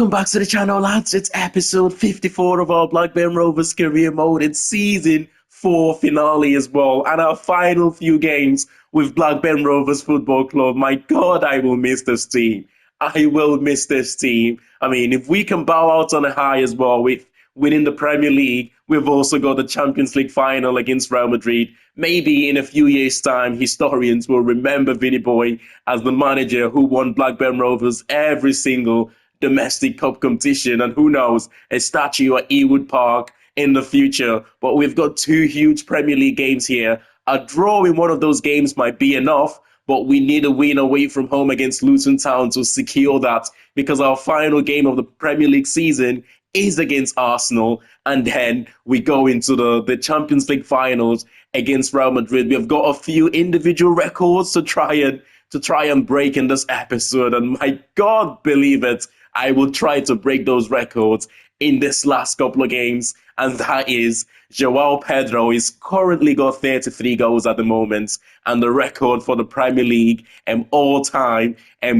Welcome back to the channel, lads. It's episode 54 of our Blackburn Rovers career mode. It's season 4 finale as well, and our final few games with Blackburn Rovers Football Club. My God, I will miss this team. I will miss this team. I mean, if we can bow out on a high as well with winning the Premier League, we've also got the Champions League final against Real Madrid. Maybe in a few years' time, historians will remember Vinny Boy as the manager who won Blackburn Rovers every single domestic cup competition, and who knows, a statue at Ewood Park in the future. But we've got two huge Premier League games here. A draw in one of those games might be enough, but we need a win away from home against Luton Town to secure that, because our final game of the Premier League season is against Arsenal, and then we go into the Champions League finals against Real Madrid. We've got a few individual records to try and break in this episode, and my God, believe it, I will try to break those records in this last couple of games, and that is Joao Pedro is currently got 33 goals at the moment, and the record for the Premier League all-time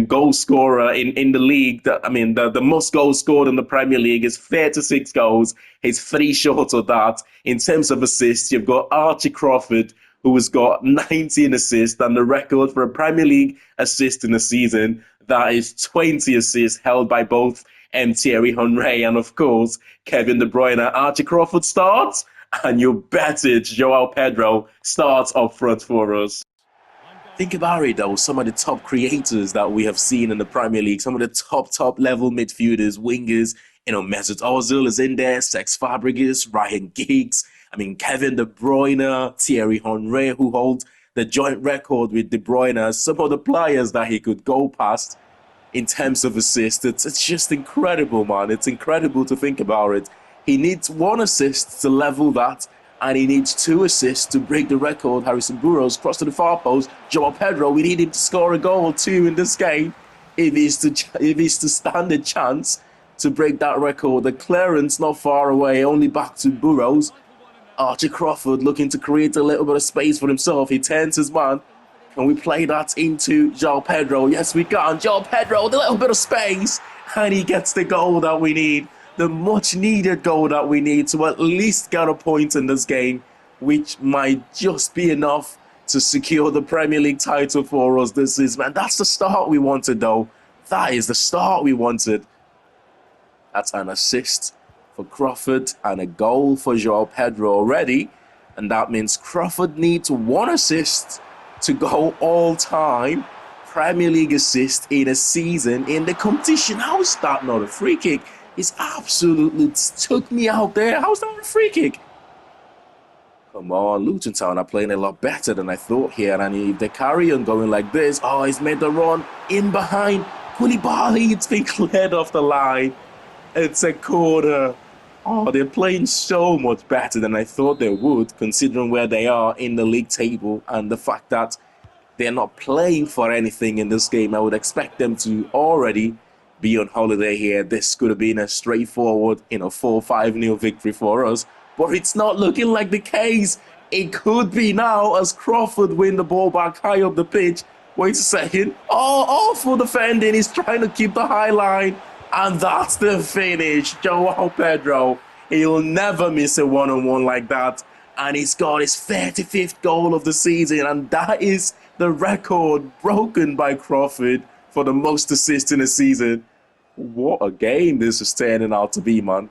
goal scorer in the league, the most goals scored in the Premier League is 36 goals. He's 3 short of that. In terms of assists, you've got Archie Crawford, who has got 19 assists, and the record for a Premier League assist in a season, that is 20 assists held by both Thierry Henry and, of course, Kevin De Bruyne. Archie Crawford starts, and you bet it, Joao Pedro starts up front for us. Think about it, though, some of the top creators that we have seen in the Premier League, some of the top level midfielders, wingers, Mesut Ozil is in there, Cesc Fabregas, Ryan Giggs, Kevin De Bruyne, Thierry Henry, who holds the joint record with De Bruyne, some of the players that he could go past in terms of assists. It's just incredible, man. It's incredible to think about it. He needs 1 assist to level that, and he needs 2 assists to break the record. Harrison Burrows cross to the far post. Joao Pedro, we need him to score a goal or 2 in this game if he's to stand a chance to break that record. The clearance not far away, only back to Burrows. Archie Crawford looking to create a little bit of space for himself. He turns his man. And we play that into Joao Pedro. Yes, we can. Joao Pedro, the little bit of space. And he gets the goal that we need. The much needed goal that we need to at least get a point in this game, which might just be enough to secure the Premier League title for us this season. Man, that's the start we wanted, though. That is the start we wanted. That's an assist for Crawford and a goal for Joao Pedro already. And that means Crawford needs 1 assist to go all-time Premier League assist in a season in the competition. How is that not a free kick? It's absolutely took me out there. How's that not a free kick? Come on, Luton Town are playing a lot better than I thought here. And if they carry on going like this, he's made the run in behind Koulibaly. It's been cleared off the line. It's a corner. They're playing so much better than I thought they would, considering where they are in the league table and the fact that they're not playing for anything in this game. I would expect them to already be on holiday here. This could have been a straightforward, 4-5-0 victory for us, but it's not looking like the case. It could be now as Crawford win the ball back high up the pitch. Wait a second. Awful defending. He's trying to keep the high line. And that's the finish. Joao Pedro, he'll never miss a one-on-one like that. And he's got his 35th goal of the season. And that is the record broken by Crawford for the most assists in a season. What a game this is turning out to be, man.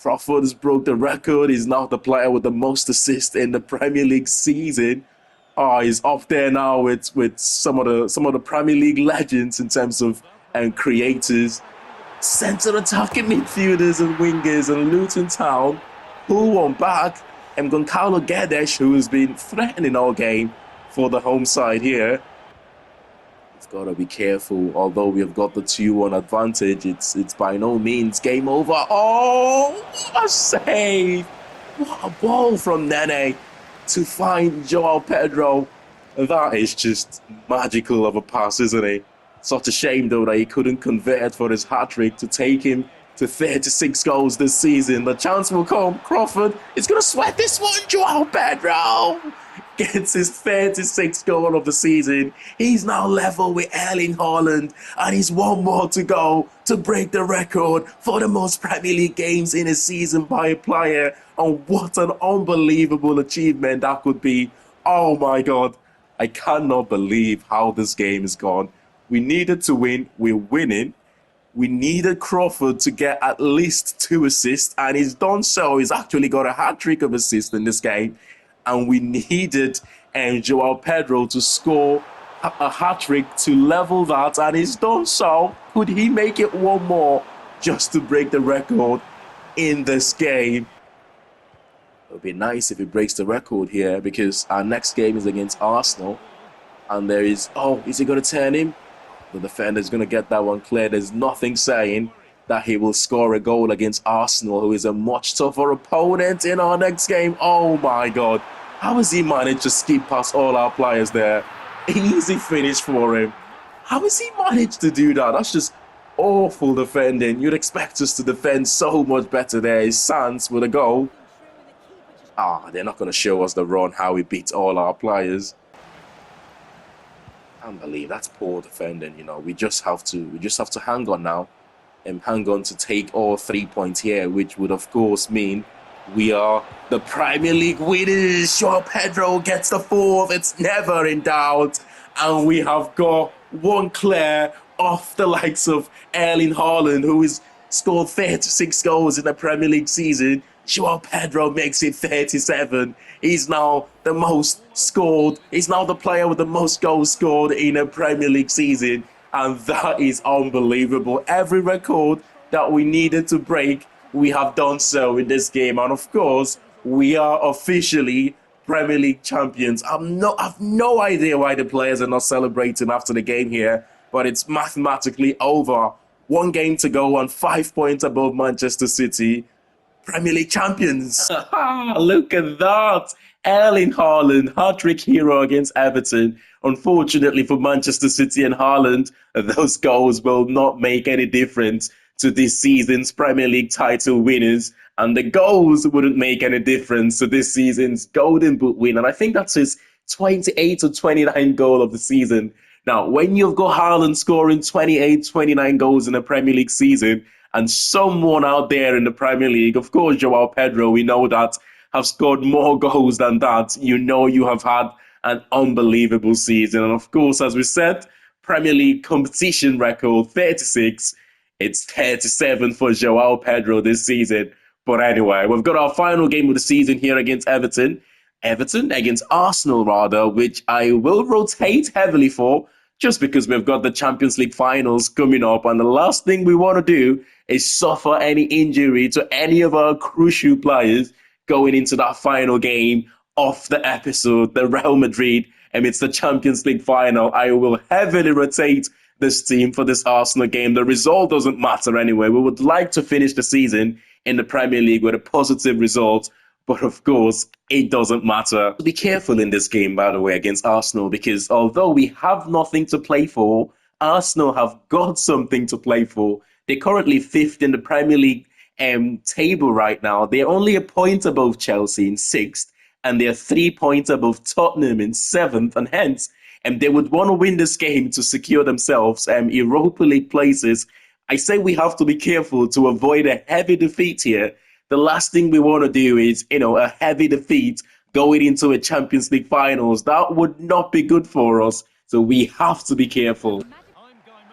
Crawford has broke the record. He's now the player with the most assists in the Premier League season. He's up there now with some of the Premier League legends in terms of creators. Centre attacking midfielders and wingers, and Luton Town pull one back, and Goncalo Guedes, who has been threatening all game for the home side here. We've got to be careful. Although we have got the 2-1 advantage, it's by no means game over. What a save! What a ball from Nene to find Joao Pedro. That is just magical of a pass, isn't it? Such a shame, though, that he couldn't convert for his hat-trick to take him to 36 goals this season. The chance will come. Crawford is going to sweat this one. Joao Pedro gets his 36th goal of the season. He's now level with Erling Haaland, and he's one more to go to break the record for the most Premier League games in a season by a player. And what an unbelievable achievement that could be. Oh my God. I cannot believe how this game is gone. We needed to win. We're winning. We needed Crawford to get at least 2 assists, and he's done so. He's actually got a hat-trick of assists in this game. And we needed Joao Pedro to score a hat-trick to level that, and he's done so. Could he make it one more just to break the record in this game? It would be nice if he breaks the record here, because our next game is against Arsenal. And there is, oh, is he going to turn him? The defender's going to get that one clear. There's nothing saying that he will score a goal against Arsenal, who is a much tougher opponent in our next game. Oh my God. How has he managed to skip past all our players there? Easy finish for him. How has he managed to do that? That's just awful defending. You'd expect us to defend so much better there. Is Sands with a goal. They're not going to show us the run, how he beats all our players. I can't believe that's poor defending. You know, we just have to hang on now and hang on to take all 3 points here, which would of course mean we are the Premier League winners. Joao Pedro gets the 4th. It's never in doubt. And we have got one clear off the likes of Erling Haaland, who has scored 36 goals in the Premier League season. Joao Pedro makes it 37. He's now the most scored. He's now the player with the most goals scored in a Premier League season. And that is unbelievable. Every record that we needed to break, we have done so in this game. And of course, we are officially Premier League champions. I've no idea why the players are not celebrating after the game here, but it's mathematically over. 1 game to go and 5 points above Manchester City. Premier League champions. Look at that. Erling Haaland, hat-trick hero against Everton. Unfortunately for Manchester City and Haaland, those goals will not make any difference to this season's Premier League title winners. And the goals wouldn't make any difference to this season's Golden Boot win. And I think that's his 28 or 29 goal of the season. Now, when you've got Haaland scoring 28, 29 goals in a Premier League season, and someone out there in the Premier League, of course, Joao Pedro, we know that, have scored more goals than that, you know you have had an unbelievable season. And of course, as we said, Premier League competition record, 36. It's 37 for Joao Pedro this season. But anyway, we've got our final game of the season here against Everton. Everton against Arsenal, rather, which I will rotate heavily for, just because we've got the Champions League finals coming up. And the last thing we want to do is suffer any injury to any of our crucial players going into that final game of the episode, the Real Madrid, and it's the Champions League final. I will heavily rotate this team for this Arsenal game. The result doesn't matter anyway. We would like to finish the season in the Premier League with a positive result, but of course, it doesn't matter. Be careful in this game, by the way, against Arsenal, because although we have nothing to play for, Arsenal have got something to play for. They're currently 5th in the Premier League table right now. They're only a point above Chelsea in 6th, and they're 3 points above Tottenham in 7th, and hence, they would want to win this game to secure themselves Europa League places. I say we have to be careful to avoid a heavy defeat here. The last thing we want to do is, a heavy defeat going into a Champions League finals. That would not be good for us. So we have to be careful.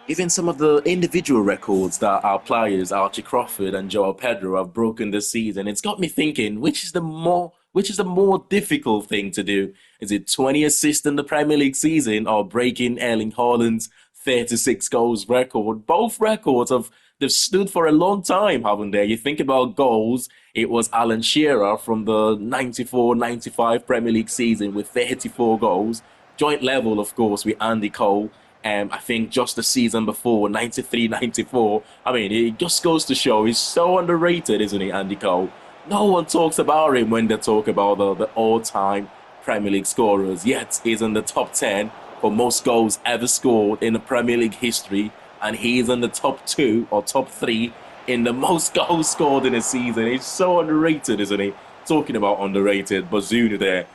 Even some of the individual records that our players, Archie Crawford and Joao Pedro, have broken this season, it's got me thinking, which is the more difficult thing to do? Is it 20 assists in the Premier League season or breaking Erling Haaland's 36 goals record? Both records they've stood for a long time, haven't they? You think about goals, it was Alan Shearer from the 94-95 Premier League season with 34 goals. Joint level, of course, with Andy Cole. I think just the season before, 93-94. I mean, it just goes to show he's so underrated, isn't he, Andy Cole? No one talks about him when they talk about the all-time Premier League scorers. Yet he's in the top 10 for most goals ever scored in the Premier League history. And he's in the top 2 or top 3 in the most goals scored in a season. He's so underrated, isn't he? Talking about underrated, Bazunu there.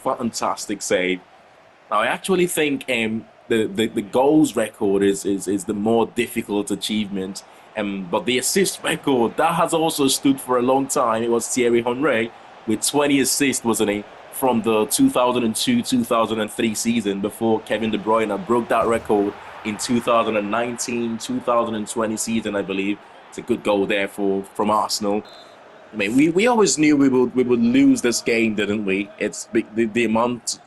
fantastic save. Now, I actually think the goals record is the more difficult achievement. But the assist record, that has also stood for a long time. It was Thierry Henry with 20 assists, wasn't he? From the 2002-2003 season before Kevin De Bruyne broke that record in 2019-2020 season, I believe. It's a good goal there from Arsenal. I mean, we always knew we would lose this game, didn't we? It's the amount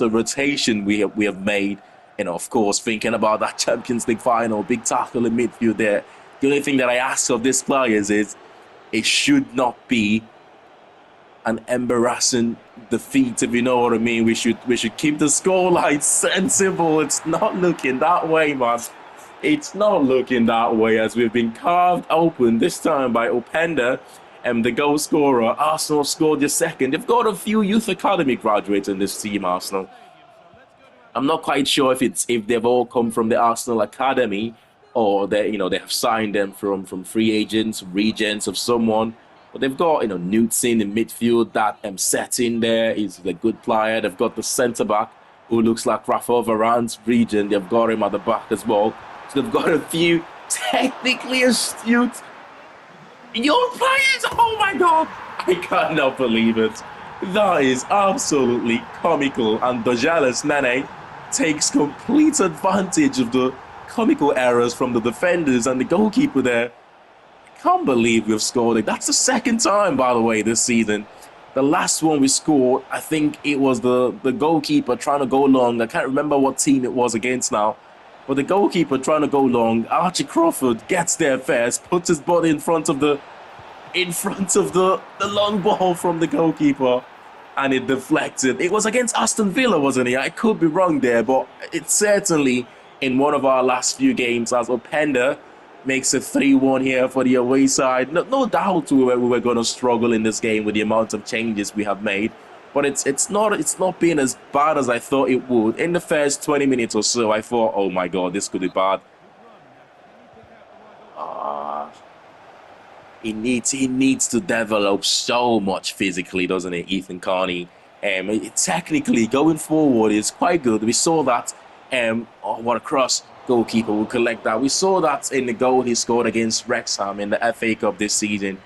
of rotation we have made. Of course, thinking about that Champions League final, big tackle in midfield there. The only thing that I ask of these players is it should not be an embarrassing defeat, if you know what I mean. We should keep the scoreline sensible. It's not looking that way, man. It's not looking that way as we've been carved open this time by Openda, the goal scorer. Arsenal scored the second. They've got a few youth academy graduates in this team, Arsenal. I'm not quite sure if they've all come from the Arsenal academy or they have signed them from free agents, regents of someone. But they've got Knudsen in midfield. That set in there is a good player. They've got the centre back who looks like Rafael Varane's region. They've got him at the back as well. So they've got a few technically astute young players. Oh my God! I cannot believe it. That is absolutely comical. And Dojeles Nene takes complete advantage of the comical errors from the defenders and the goalkeeper there. I can't believe we've scored it. That's the second time, by the way, this season. The last one we scored, I think it was the goalkeeper trying to go long. I can't remember what team it was against now. But the goalkeeper trying to go long. Archie Crawford gets there first, puts his body in front of the long ball from the goalkeeper, and it deflected. It was against Aston Villa, wasn't it? I could be wrong there, but it's certainly in one of our last few games as Openda makes it 3-1 here for the away side. No doubt we were going to struggle in this game with the amount of changes we have made, but it's not been as bad as I thought it would. In the first 20 minutes or so, I thought, oh my God, this could be bad. He needs to develop so much physically, doesn't he, Ethan Carney? Technically, going forward is quite good. We saw that. What a cross. Goalkeeper will collect that. We saw that in the goal he scored against Wrexham in the FA Cup this season.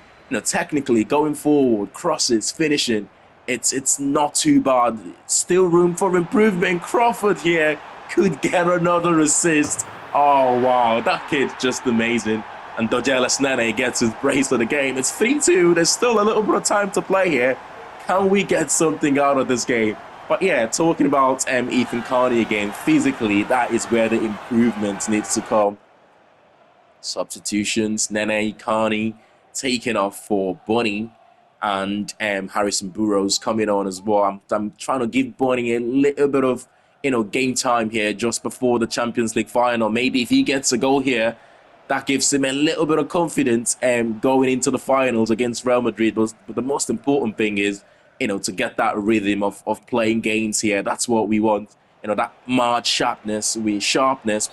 Technically, going forward, crosses, finishing, it's not too bad. Still room for improvement. Crawford here could get another assist. Oh, wow. That kid's just amazing. And Dojeles Nene gets his brace of the game. It's 3-2. There's still a little bit of time to play here. Can we get something out of this game? But yeah, talking about Ethan Carney again, physically, that is where the improvement needs to come. Substitutions, Nene, Carney taking off for Bunny, and Harrison Burrows coming on as well. I'm trying to give Bunny a little bit of game time here just before the Champions League final. Maybe if he gets a goal here, that gives him a little bit of confidence going into the finals against Real Madrid. But the most important thing is, to get that rhythm of playing games here. That's what we want. That mad sharpness. We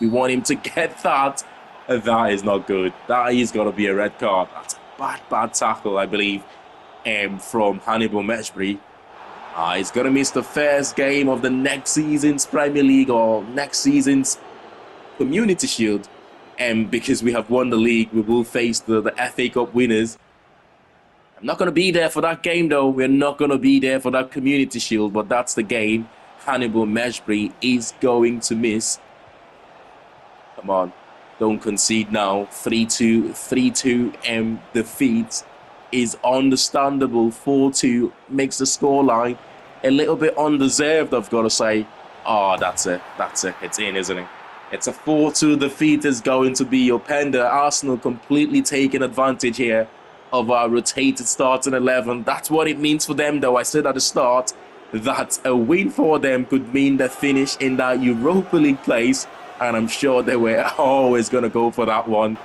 want him to get that. That is not good. That is going to be a red card. That's a bad tackle, I believe, from Hannibal Mejbri. He's going to miss the first game of the next season's Premier League or next season's Community Shield. Because we have won the league, we will face the FA Cup winners. I'm not going to be there for that game, though. We're not going to be there for that Community Shield, but that's the game Hannibal Mejbri is going to miss. Come on, don't concede now. 3-2 defeat is understandable. 4-2 makes the scoreline a little bit undeserved, I've got to say. Oh, that's it. It's in, isn't it? It's a 4-2 defeat is going to be Openda. Arsenal completely taking advantage here of our rotated starting 11. That's what it means for them, though. I said at the start that a win for them could mean the finish in that Europa League place, and I'm sure they were always going to go for that one.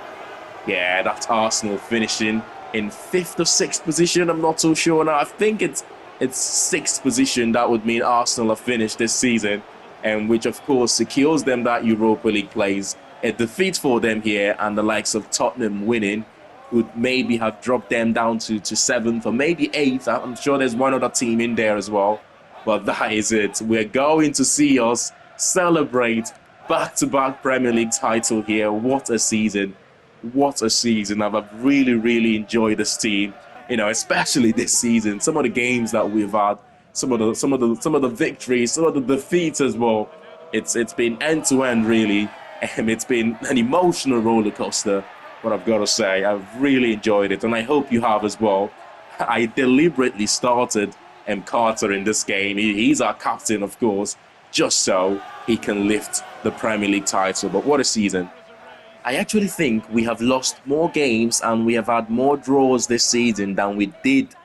Yeah, that's Arsenal finishing in 5th or 6th position. I'm not so sure now. I think it's 6th position. That would mean Arsenal have finished this season, and which of course secures them that Europa League place. A defeat for them here, and the likes of Tottenham winning would maybe have dropped them down to 7th or maybe 8th. I'm sure there's one other team in there as well. But that is it. We're going to see us celebrate back-to-back Premier League title here. What a season. What a season. I've really, really enjoyed this team. Especially this season. Some of the games that we've had, some of the victories, some of the defeats as well. It's been end to end really. It's been an emotional roller coaster. But I've got to say, I've really enjoyed it, and I hope you have as well. I deliberately started Carter in this game. He's our captain, of course, just so he can lift the Premier League title. But what a season. I actually think we have lost more games and we have had more draws this season than we did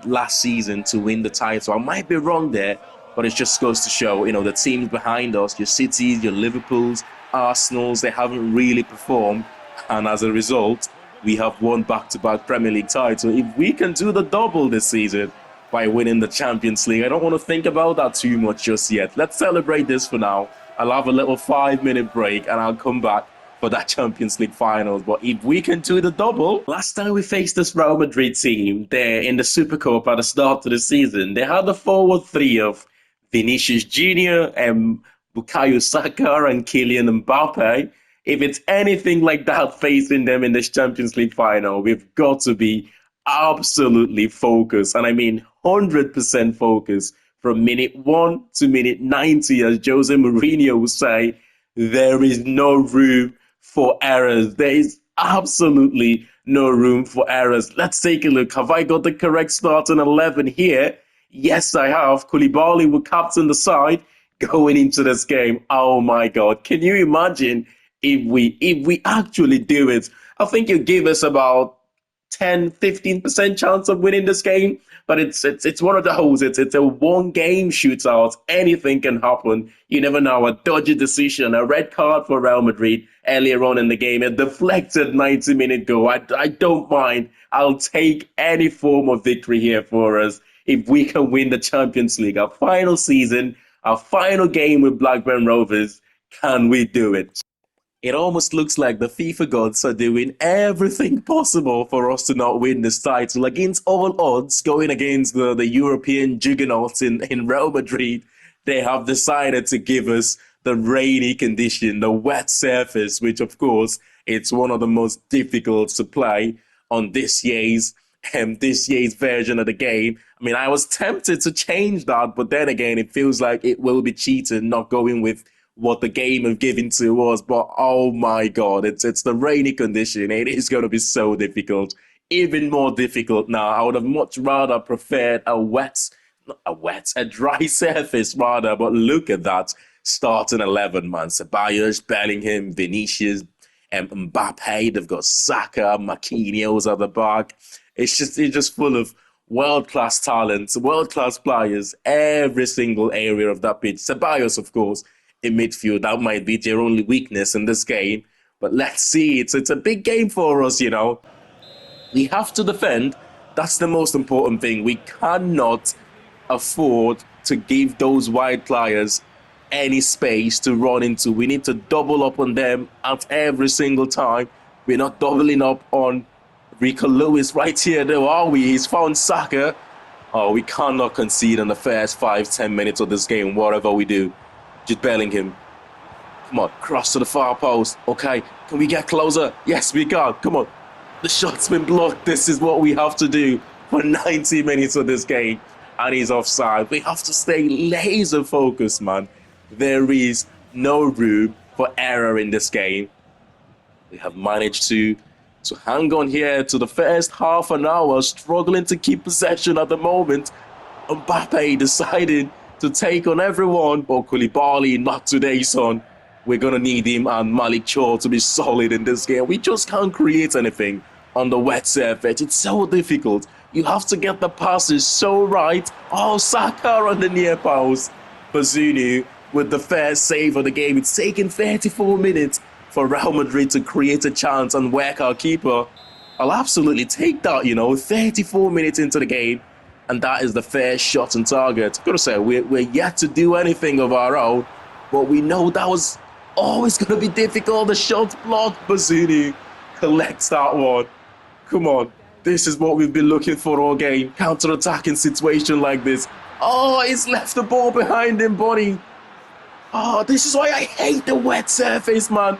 last season to win the title. I might be wrong there, but it just goes to show, the teams behind us, your Cities, your Liverpools, Arsenals, they haven't really performed. And as a result, we have won back-to-back Premier League title. If we can do the double this season by winning the Champions League, I don't want to think about that too much just yet. Let's celebrate this for now. I'll have a little 5-minute break and I'll come back for that Champions League finals. But if we can do the double... Last time we faced this Real Madrid team there in the Super Cup at the start of the season, they had the forward three of Vinicius Jr. and Bukayo Saka and Kylian Mbappe. If it's anything like that facing them in this Champions League final, we've got to be absolutely focused. And I mean 100% focused from minute 1 to minute 90, as Jose Mourinho would say. There is no room for errors. There is absolutely no room for errors. Let's take a look. Have I got the correct starting 11 here? Yes, I have. Koulibaly will captain the side going into this game. Oh my God. Can you imagine if we actually do it? I think you give us about 10-15% chance of winning this game, but it's one of those. It's a one-game shootout. Anything can happen. You never know. A dodgy decision, a red card for Real Madrid earlier on in the game, a deflected 90-minute goal. I don't mind. I'll take any form of victory here for us if we can win the Champions League. Our final season, our final game with Blackburn Rovers. Can we do it? It almost looks like the FIFA gods are doing everything possible for us to not win this title. Against all odds, going against the European juggernauts in Real Madrid, they have decided to give us the rainy condition, the wet surface, which of course, it's one of the most difficult to play on this year's version of the game. I mean, I was tempted to change that, but then again, it feels like it will be cheating not going with what the game have given to us. But oh my God, it's the rainy condition. It is going to be so difficult, even more difficult now. I would have much rather preferred a dry surface rather. But look at that starting 11, man. Ceballos, Bellingham, Vinicius, Mbappe. They've got Saka, Marquinhos at the back. It's just full of world-class talents, world-class players, every single area of that pitch. Ceballos, of course, in midfield, that might be their only weakness in this game. But let's see, it's a big game for us, We have to defend. That's the most important thing. We cannot afford to give those wide players any space to run into. We need to double up on them at every single time. We're not doubling up on Rico Lewis right here, though, are we? He's found Saka. Oh, we cannot concede in the first 5-10 minutes of this game, whatever we do. Jude Bellingham. Come on, cross to the far post. Okay, can we get closer? Yes, we can. Come on. The shot's been blocked. This is what we have to do for 90 minutes of this game. And he's offside. We have to stay laser focused, man. There is no room for error in this game. We have managed to hang on here to the first half an hour, struggling to keep possession at the moment. Mbappe decided to take on everyone, but Koulibaly, not today, son. We're going to need him and Malik Chow to be solid in this game. We just can't create anything on the wet surface. It's so difficult. You have to get the passes so right. Oh, Saka on the near post. Bazunu with the first save of the game. It's taken 34 minutes for Real Madrid to create a chance and work our keeper. I'll absolutely take that, 34 minutes into the game. And that is the first shot on target. Gotta say, we're yet to do anything of our own, but we know that was always going to be difficult. The shot blocked. Bazunu collects that one. Come on. This is what we've been looking for all game. Counter-attacking situation like this. Oh, he's left the ball behind him, buddy. Oh, this is why I hate the wet surface, man.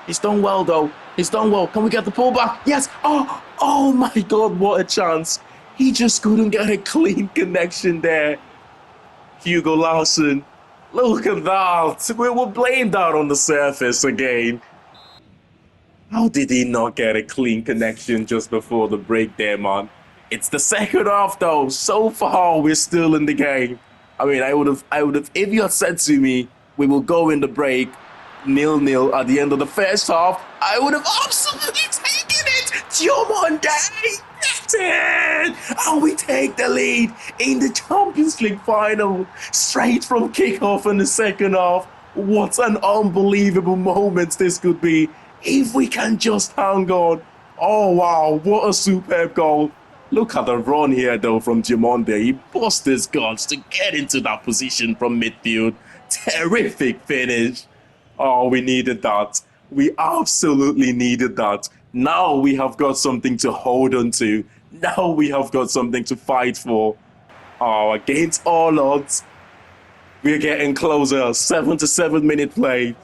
He's done well, though. He's done well. Can we get the ball back? Yes. Oh my God, what a chance. He just couldn't get a clean connection there. Hugo Larson. Look at that. We were blamed out on the surface again. How did he not get a clean connection just before the break there, man? It's the second half, though. So far, we're still in the game. I mean, I would have, if you had said to me, we will go in the break 0-0 at the end of the first half, I would have absolutely taken it. Diomande, get it! And we take the lead in the Champions League final, straight from kickoff in the second half. What an unbelievable moment this could be if we can just hang on. Oh wow, what a superb goal. Look at the run here though from Diomande. He bust his guts to get into that position from midfield. Terrific finish. Oh, we needed that. We absolutely needed that. Now we have got something to hold on to. Now we have got something to fight for. Oh, against all odds, we're getting closer. 7-7 minute play.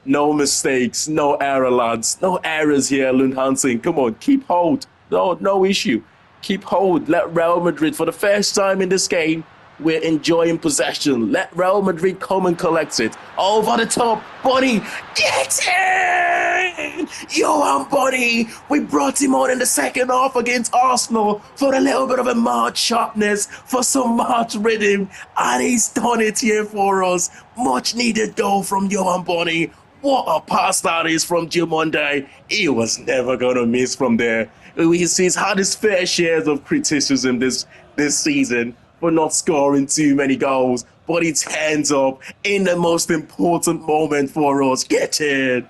No mistakes, no error, lads. No errors here, Lund Hansen. Come on, keep hold. No issue. Keep hold. Let Real Madrid, for the first time in this game, we're enjoying possession. Let Real Madrid come and collect it. Over the top. Buddy, get in! Johan Buddy, we brought him on in the second half against Arsenal for a little bit of a March sharpness, for some March rhythm, and he's done it here for us. Much needed goal from Johan Buddy. What a pass that is from Diomande. He was never going to miss from there. He's had his fair shares of criticism this season for not scoring too many goals, but he turns up in the most important moment for us. Get it.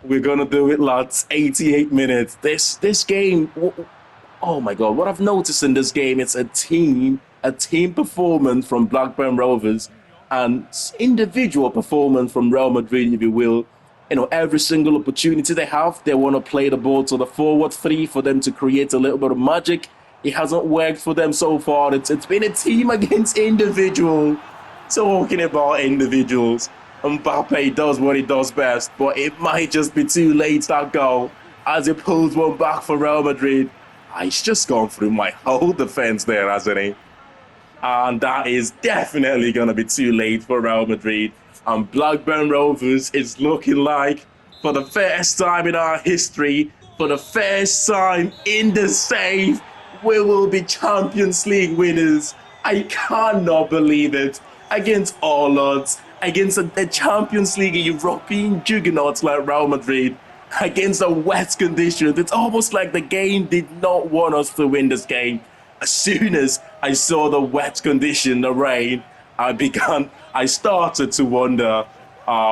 We're going to do it, lads. 88 minutes. This game, oh my God, what I've noticed in this game, it's a team performance from Blackburn Rovers and individual performance from Real Madrid, if you will. You know, every single opportunity they have, they want to play the ball to the forward three for them to create a little bit of magic. It hasn't worked for them so far. It's been a team against individual. Talking about individuals, Mbappe does what he does best, but it might just be too late, that goal, as he pulls one back for Real Madrid. He's just gone through my whole defense there, hasn't he? And that is definitely going to be too late for Real Madrid. And Blackburn Rovers is looking like, for the first time in our history, for the first time in the save, we will be Champions League winners. I cannot believe it. Against all odds, against the Champions League European juggernauts like Real Madrid, against the wet conditions, it's almost like the game did not want us to win this game. As soon as I saw the wet condition, the rain, I started to wonder,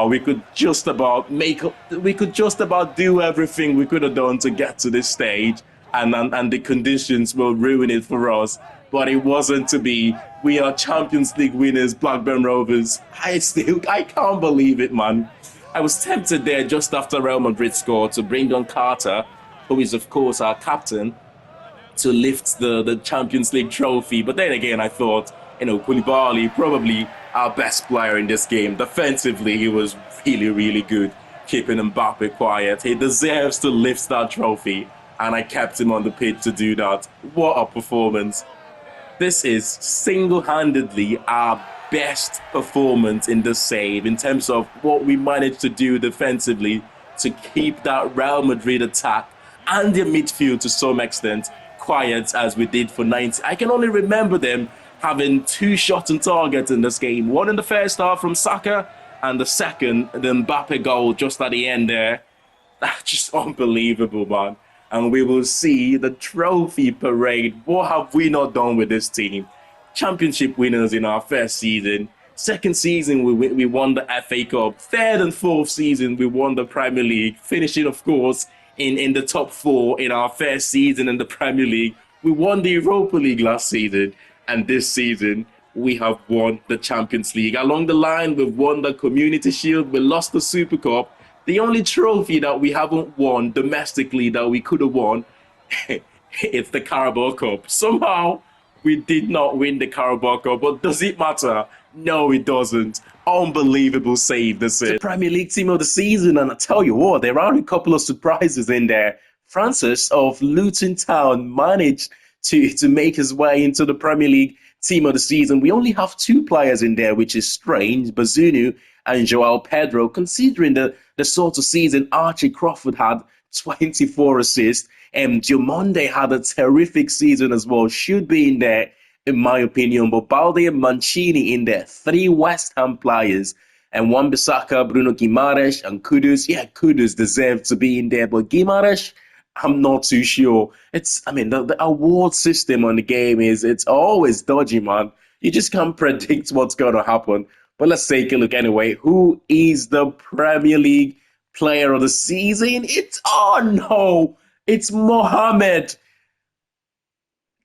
we could just about do everything we could have done to get to this stage, and the conditions will ruin it for us. But it wasn't to be. We are Champions League winners, Blackburn Rovers. I can't believe it, man. I was tempted there just after Real Madrid scored to bring on Carter, who is of course our captain, to lift the Champions League trophy. But then again, I thought, Koulibaly, probably our best player in this game. Defensively, he was really, really good, keeping Mbappe quiet. He deserves to lift that trophy, and I kept him on the pitch to do that. What a performance. This is single-handedly our best performance in the save in terms of what we managed to do defensively to keep that Real Madrid attack and the midfield to some extent quiet as we did for 90. I can only remember them having 2 shots on target in this game. One in the first half from Saka, and the second, the Mbappe goal just at the end there. That's just unbelievable, man. And we will see the trophy parade. What have we not done with this team? Championship winners in our first season. Second season, we won the FA Cup. Third and fourth season, we won the Premier League. Finishing, of course, in the top 4 in our first season in the Premier League. We won the Europa League last season. And this season, we have won the Champions League. Along the line, we've won the Community Shield. We lost the Super Cup. The only trophy that we haven't won domestically that we could have won, it's the Carabao Cup. Somehow, We did not win the Carabao Cup, but does it matter? No, it doesn't. Unbelievable save, this is. The Premier League team of the season, and I tell you what, there are a couple of surprises in there. Francis of Luton Town managed to make his way into the Premier League team of the season. We only have two players in there, which is strange, Bazunu and Joao Pedro, considering the sort of season Archie Crawford had 24 assists. And Diomande had a terrific season as well, should be in there, in my opinion. But Balde and Mancini in there, three West Ham players, and Wan-Bissaka, Bruno Guimaraes, and Kudus. Yeah, Kudus deserved to be in there, but Guimaraes, I'm not too sure. I mean, the award system on the game it's always dodgy, man. You just can't predict what's going to happen. But let's take a look anyway. Who is the Premier League player of the season? Oh no, it's Mohamed.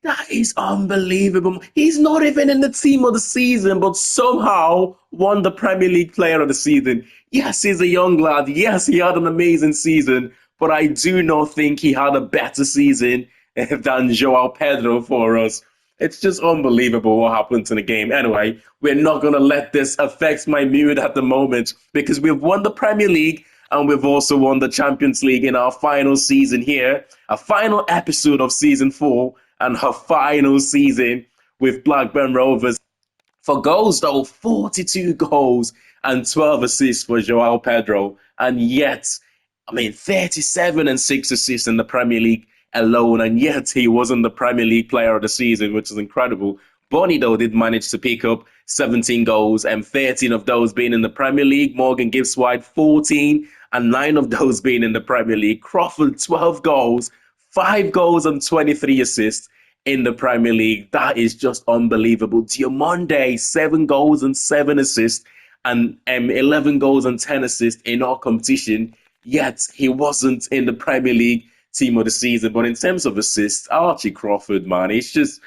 That is unbelievable. He's not even in the team of the season, but somehow won the Premier League player of the season. Yes, he's a young lad. Yes, he had an amazing season, but I do not think he had a better season than Joao Pedro for us. It's just unbelievable what happened in the game. Anyway, we're not going to let this affect my mood at the moment because we've won the Premier League and we've also won the Champions League in our final season here, a final episode of season 4 and her final season with Blackburn Rovers. For goals, though, 42 goals and 12 assists for Joao Pedro. And yet, 37 and 6 assists in the Premier League alone. And yet, he wasn't the Premier League player of the season, which is incredible. Bonnie, though, did manage to pick up 17 goals and 13 of those being in the Premier League. Morgan Gibbs-White, 14, and 9 of those being in the Premier League. Crawford, 12 goals, 5 goals and 23 assists in the Premier League. That is just unbelievable. Diomande, 7 goals and 7 assists, and 11 goals and 10 assists in our competition. Yet he wasn't in the Premier League team of the season. But in terms of assists, Archie Crawford, man, he's just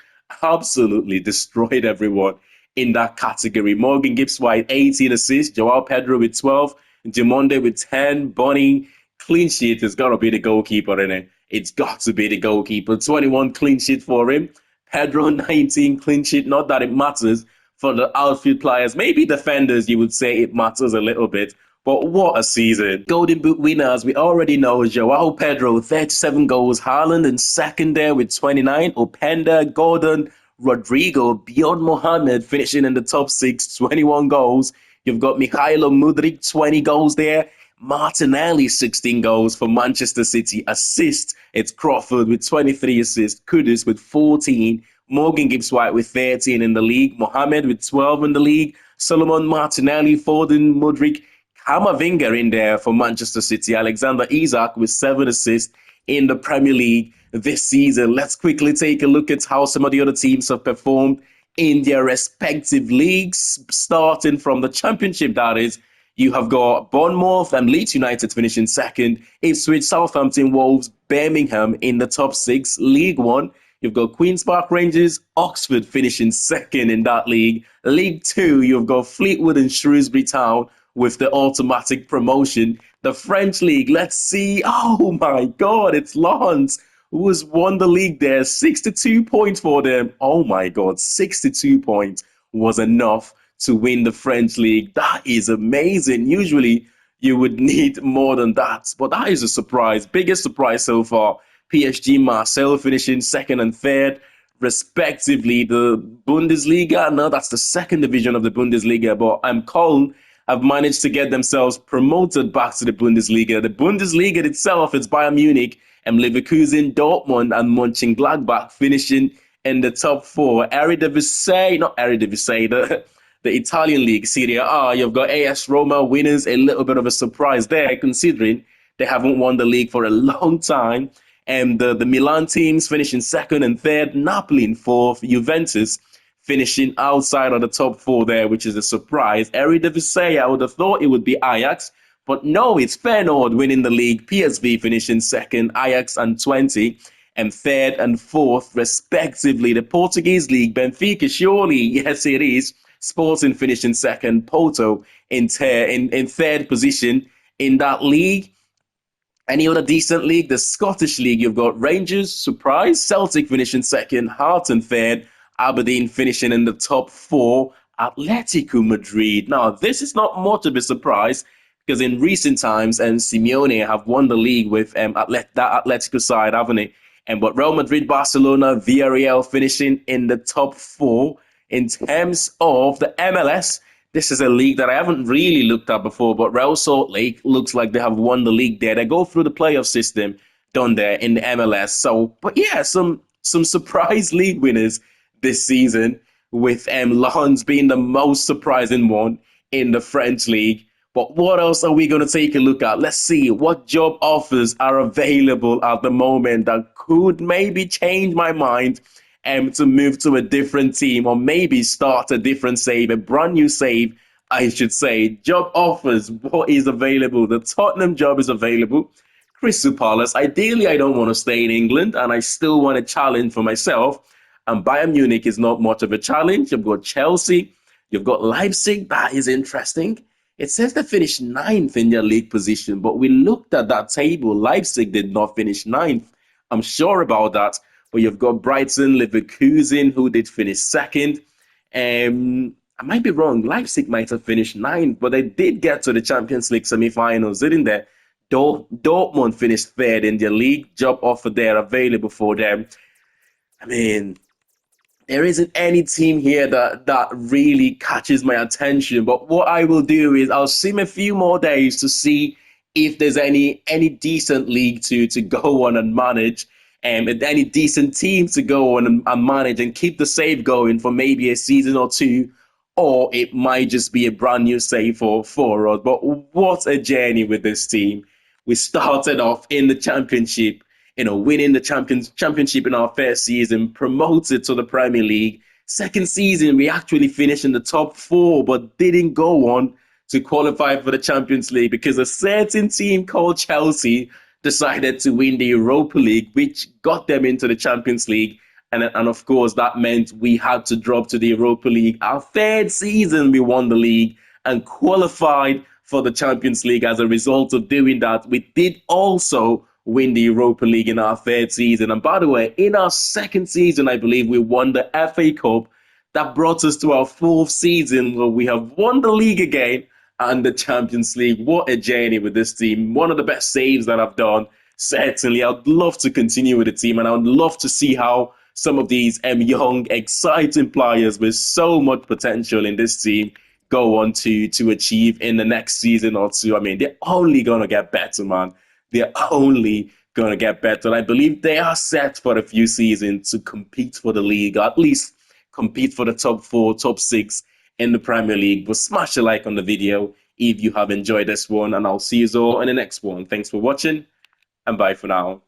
absolutely destroyed everyone in that category. Morgan Gibbs-White, 18 assists. Joao Pedro with 12. Diomande with 10. Bonnie, clean sheet has got to be the goalkeeper, innit? It's got to be the goalkeeper. 21 clean sheet for him. Pedro, 19 clean sheet. Not that it matters for the outfield players. Maybe defenders, you would say it matters a little bit. But what a season. Golden Boot winners, we already know Joao Pedro, 37 goals. Haaland in second there with 29. Openda, Gordon, Rodrigo, beyond Mohamed finishing in the top 6, 21 goals. You've got Mikhailo Mudryk, 20 goals there. Martinelli, 16 goals for Manchester City. Assists, it's Crawford with 23 assists. Kudus with 14. Morgan Gibbs-White with 13 in the league. Mohamed with 12 in the league. Solomon Martinelli, Foden, Mudryk. Kamavinga in there for Manchester City. Alexander Isak with 7 assists in the Premier League this season. Let's quickly take a look at how some of the other teams have performed in their respective leagues. Starting from the Championship, that is. You have got Bournemouth and Leeds United finishing second. Ipswich, Southampton, Wolves, Birmingham in the top 6. League One, you've got Queen's Park Rangers, Oxford finishing second in that league. League 2, you've got Fleetwood and Shrewsbury Town with the automatic promotion. The French League, let's see. Oh my God, it's Lens who has won the league there. 62 points for them. Oh my God, 62 points was enough to win the French League. That is amazing. Usually you would need more than that, but that is a surprise. Biggest surprise so far. PSG Marseille finishing second and third, respectively. The Bundesliga, no, that's the second division of the Bundesliga, but Köln have managed to get themselves promoted back to the Bundesliga. The Bundesliga itself is Bayern Munich and Leverkusen, Dortmund, and Mönchengladbach finishing in the top 4. Eredivisie, not Eredivisie, the Italian league, Serie A, you've got AS Roma winners, a little bit of a surprise there, considering they haven't won the league for a long time. And the Milan teams finishing second and third, Napoli in fourth, Juventus finishing outside of the top 4 there, which is a surprise. Eredivisie, I would have thought it would be Ajax, but no, it's Feyenoord winning the league, PSV finishing second, Ajax and 20, and third and fourth, respectively. The Portuguese league, Benfica, surely, yes it is, Sporting finishing second, Porto in third position in that league. Any other decent league? The Scottish League, you've got Rangers, surprise, Celtic finishing second, Hearts in third, Aberdeen finishing in the top four, Atletico Madrid. Now, this is not much of a surprise because in recent times, Simeone have won the league with that Atletico side, haven't they? But Real Madrid, Barcelona, Villarreal finishing in the top four. In terms of the MLS, this is a league that I haven't really looked at before, but Real Salt Lake looks like they have won the league there. They go through the playoff system done there in the MLS. So, but yeah, some surprise league winners this season, with Lens being the most surprising one in the French league. But what else are we going to take a look at? Let's see what job offers are available at the moment that could maybe change my mind to move to a different team, or maybe start a different save, a brand new save, I should say. Job offers, what is available? The Tottenham job is available. Crystal Palace. Ideally, I don't want to stay in England, and I still want a challenge for myself. And Bayern Munich is not much of a challenge. You've got Chelsea. You've got Leipzig. That is interesting. It says they finished ninth in their league position, but we looked at that table. Leipzig did not finish ninth. I'm sure about that. But you've got Brighton, Leverkusen, who did finish second. I might be wrong. Leipzig might have finished ninth, but they did get to the Champions League semi-finals, didn't they? Dortmund finished third in their league. Job offer there available for them. I mean, there isn't any team here that really catches my attention. But what I will do is I'll sim a few more days to see if there's any decent league to go on and manage, and any decent team to go on and manage and keep the save going for maybe a season or two, or it might just be a brand new save for us. But what a journey with this team. We started off in the championship, winning the championship in our first season, promoted to the Premier League. Second season, we actually finished in the top four, but didn't go on to qualify for the Champions League because a certain team called Chelsea decided to win the Europa League, which got them into the Champions League. And of course, that meant we had to drop to the Europa League. Our third season, we won the league and qualified for the Champions League as a result of doing that. We did also win the Europa League in our third season. And by the way, in our second season, I believe we won the FA Cup. That brought us to our fourth season where we have won the league again and the Champions League. What a journey with this team. One of the best saves that I've done. Certainly, I'd love to continue with the team, and I would love to see how some of these young, exciting players with so much potential in this team go on to achieve in the next season or two. I mean, they're only going to get better, man. They're only going to get better. And I believe they are set for a few seasons to compete for the league, or at least compete for the top four, top six in the Premier League. But smash a like on the video if you have enjoyed this one, and I'll see you all in the next one. Thanks for watching, and bye for now.